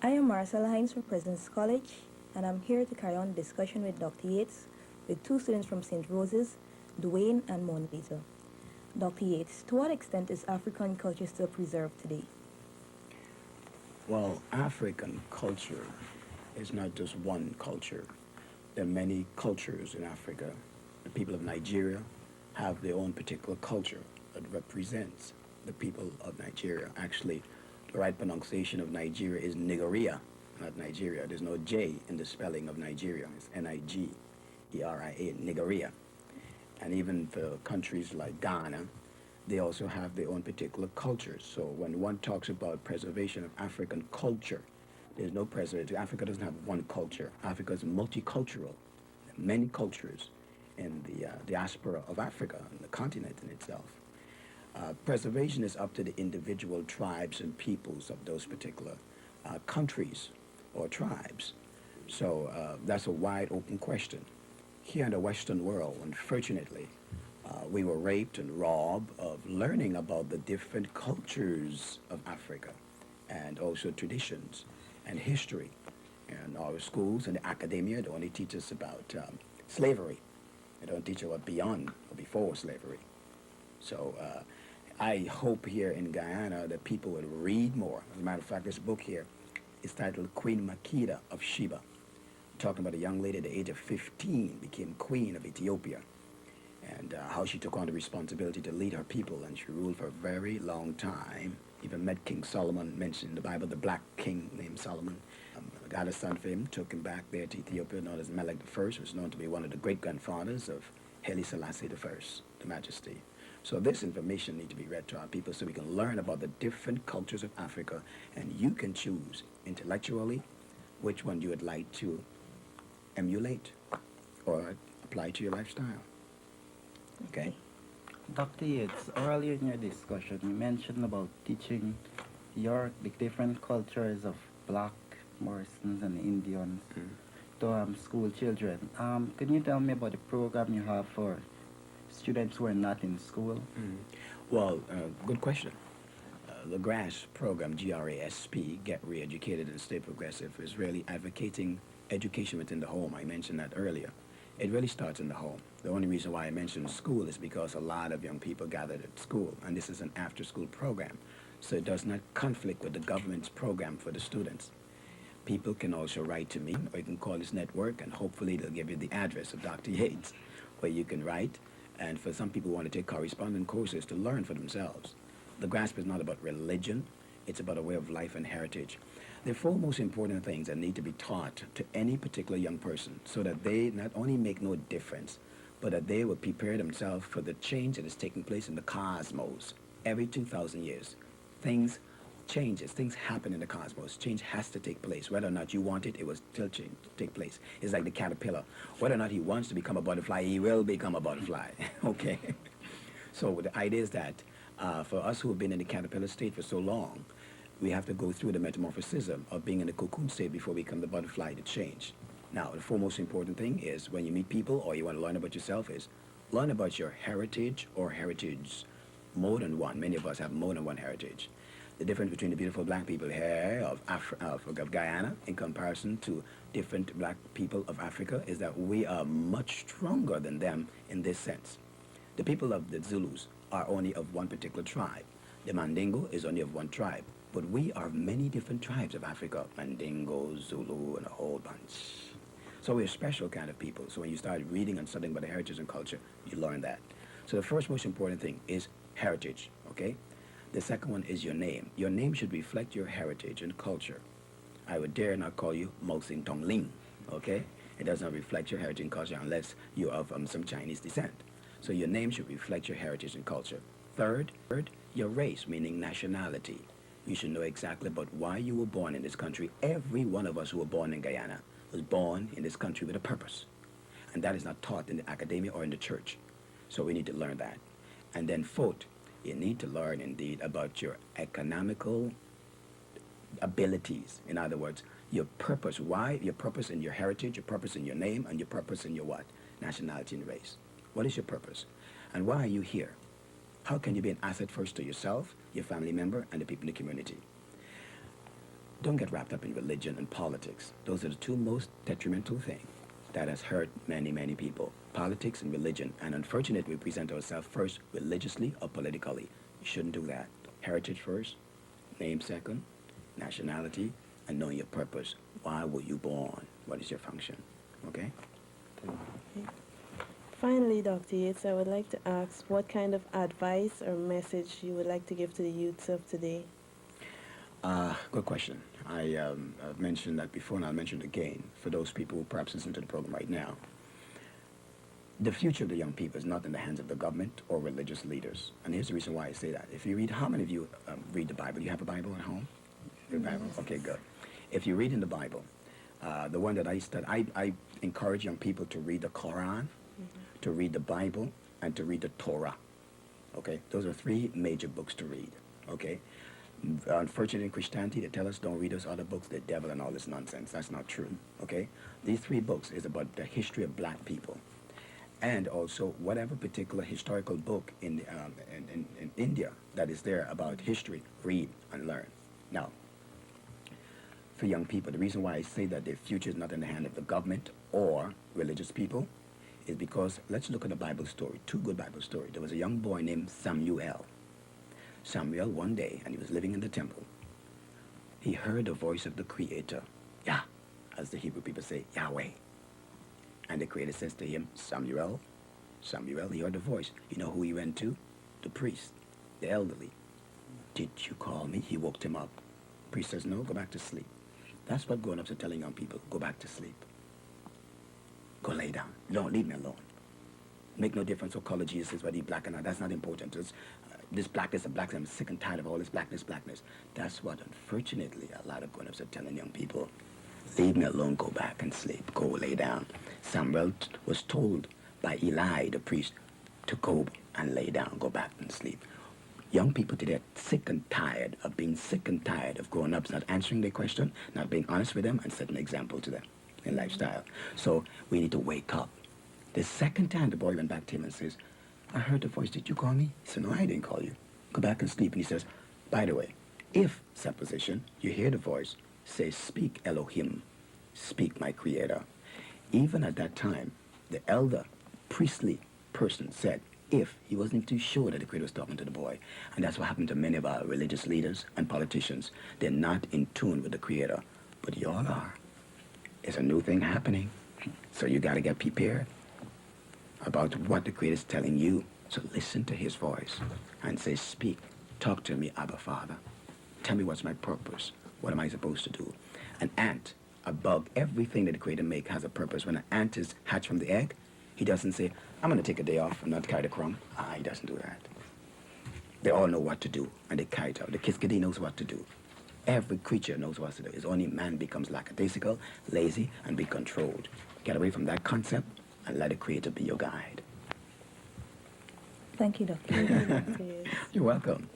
I am Marcella Hines from President's College, and I'm here to carry on the discussion with Dr. Yates with two students from St. Rose's, Duane and Mona Lisa. Dr. Yates, to what extent is African culture still preserved today? Well, African culture is not just one culture. There are many cultures in Africa. The people of Nigeria have their own particular culture that represents the people of Nigeria. Actually, the right pronunciation of Nigeria is Nigeria, not Nigeria. There's no J in the spelling of Nigeria. It's Nigeria, Nigeria. And even for countries like Ghana, they also have their own particular cultures. So when one talks about preservation of African culture, there's no preservation. Africa doesn't have one culture. Africa is multicultural. There are many cultures in the diaspora of Africa, and the continent in itself. Preservation is up to the individual tribes and peoples of those particular countries or tribes. So that's a wide open question. Here in the Western world, unfortunately, we were raped and robbed of learning about the different cultures of Africa and also traditions and history. And our schools and the academia, they only teach us about slavery. They don't teach us about beyond or before slavery. So I hope here in Guyana that people will read more. As a matter of fact, this book here is titled Queen Makeda of Sheba, talking about a young lady at the age of 15 became queen of Ethiopia, and how she took on the responsibility to lead her people, and she ruled for a very long time. Even met King Solomon, mentioned in the Bible, the black king named Solomon. Got a son for him, took him back there to Ethiopia, known as Melech I, who was known to be one of the great-grandfathers of Haile Selassie I, the Majesty. So this information needs to be read to our people so we can learn about the different cultures of Africa, and you can choose intellectually which one you would like to emulate or apply to your lifestyle. Okay? Dr. Yates, earlier in your discussion, you mentioned about teaching the different cultures of Black, Morrisons, and Indians to school children. Can you tell me about the program you have for students who are not in school? Well, good question. The GRASP program, G-R-A-S-P, Get Re-Educated and Stay Progressive, is really advocating education within the home. I mentioned that earlier. It really starts in the home. The only reason why I mentioned school is because a lot of young people gathered at school, and this is an after-school program, so it does not conflict with the government's program for the students. People can also write to me, or you can call this network, and hopefully they'll give you the address of Dr. Yates, where you can write. And for some people who want to take correspondence courses to learn for themselves. The GRASP is not about religion, it's about a way of life and heritage. The four most important things that need to be taught to any particular young person so that they not only make no difference, but that they will prepare themselves for the change that is taking place in the cosmos. Every 2,000 years, things changes, things happen in the cosmos. Change has to take place. Whether or not you want it, it will still take place. It's like the caterpillar. Whether or not he wants to become a butterfly, he will become a butterfly, okay? So the idea is that for us who have been in the caterpillar state for so long, we have to go through the metamorphosis of being in the cocoon state before we become the butterfly to change. Now, the foremost important thing is when you meet people or you want to learn about yourself is learn about your heritage or heritage, more than one. Many of us have more than one heritage. The difference between the beautiful black people here of Guyana in comparison to different black people of Africa is that we are much stronger than them in this sense. The people of the Zulus are only of one particular tribe. The Mandingo is only of one tribe. But we are many different tribes of Africa, Mandingo, Zulu, and a whole bunch. So we're a special kind of people. So when you start reading and studying about the heritage and culture, you learn that. So the first most important thing is heritage, okay? The second one is your name. Your name should reflect your heritage and culture. I would dare not call you Mo Sing Tong Ling, okay? It does not reflect your heritage and culture unless you are from some Chinese descent. So your name should reflect your heritage and culture. Third, your race, meaning nationality. You should know exactly about why you were born in this country. Every one of us who were born in Guyana was born in this country with a purpose. And that is not taught in the academia or in the church. So we need to learn that. And then fourth, you need to learn indeed about your economical abilities. In other words, your purpose. Why? Your purpose in your heritage, your purpose in your name, and your purpose in your what? Nationality and race. What is your purpose? And why are you here? How can you be an asset first to yourself, your family member, and the people in the community? don't get wrapped up in religion and politics. Those are the two most detrimental things that has hurt many, many people. Politics and religion. And unfortunately, we present ourselves first religiously or politically. You shouldn't do that. Heritage first, name second, nationality, and knowing your purpose. Why were you born? What is your function? Okay? Finally, Dr. Yates, I would like to ask what kind of advice or message you would like to give to the youths of today? Good question. I've mentioned that before, and I'll mention it again for those people who perhaps listen to the program right now. The future of the young people is not in the hands of the government or religious leaders. And here's the reason why I say that. If you read, how many of you read the Bible? You have a Bible at home? Your Bible? Okay, good. If you read in the Bible, the one that I study, I encourage young people to read the Quran, to read the Bible, and to read the Torah. Okay? Those are three major books to read. Okay? Unfortunately, in Christianity, they tell us don't read those other books, the devil and all this nonsense. That's not true. Okay? These three books is about the history of black people. And also whatever particular historical book in India that is there about history, read and learn. Now, for young people, the reason why I say that their future is not in the hand of the government or religious people is because let's look at a Bible story, two good Bible stories. There was a young boy named Samuel. Samuel, one day, and he was living in the temple, he heard the voice of the Creator, Yah, as the Hebrew people say, Yahweh. And the Creator says to him, Samuel, Samuel, he heard the voice. You know who he went to? The priest, the elderly. Did you call me? He woke him up. Priest says, no, go back to sleep. That's what grown-ups are telling young people. Go back to sleep. Go lay down. Don't leave me alone. Make no difference what color Jesus is, whether he's black or not. That's not important. This blackness and blackness, I'm sick and tired of all this blackness. That's what, unfortunately, a lot of grown-ups are telling young people. Leave me alone, go back and sleep. Go lay down. Samuel was told by Eli, the priest, to go and lay down, go back and sleep. Young people today are sick and tired of being sick and tired of grown-ups not answering their question, not being honest with them, and setting an example to them in lifestyle. So we need to wake up. The second time the boy went back to him and says, I heard the voice, did you call me? He said, no, I didn't call you. Go back and sleep. And he says, by the way, if, supposition, you hear the voice, say, speak Elohim, speak my Creator. Even at that time, the elder priestly person said, if he wasn't too sure that the Creator was talking to the boy. And that's what happened to many of our religious leaders and politicians. They're not in tune with the Creator, but y'all are. It's a new thing happening. So you got to get prepared about what the Creator is telling you. So listen to his voice and say, speak, talk to me, Abba Father. Tell me what's my purpose. What am I supposed to do? An ant, a bug, everything that the Creator make has a purpose. When an ant is hatched from the egg, he doesn't say, I'm going to take a day off and not carry the crumb. He doesn't do that. They all know what to do, and they carry it out. The kiskadee knows what to do. Every creature knows what to do. It's only man becomes lackadaisical, lazy, and be controlled. Get away from that concept and let the Creator be your guide. Thank you, Dr. Dr. Yates. You're welcome.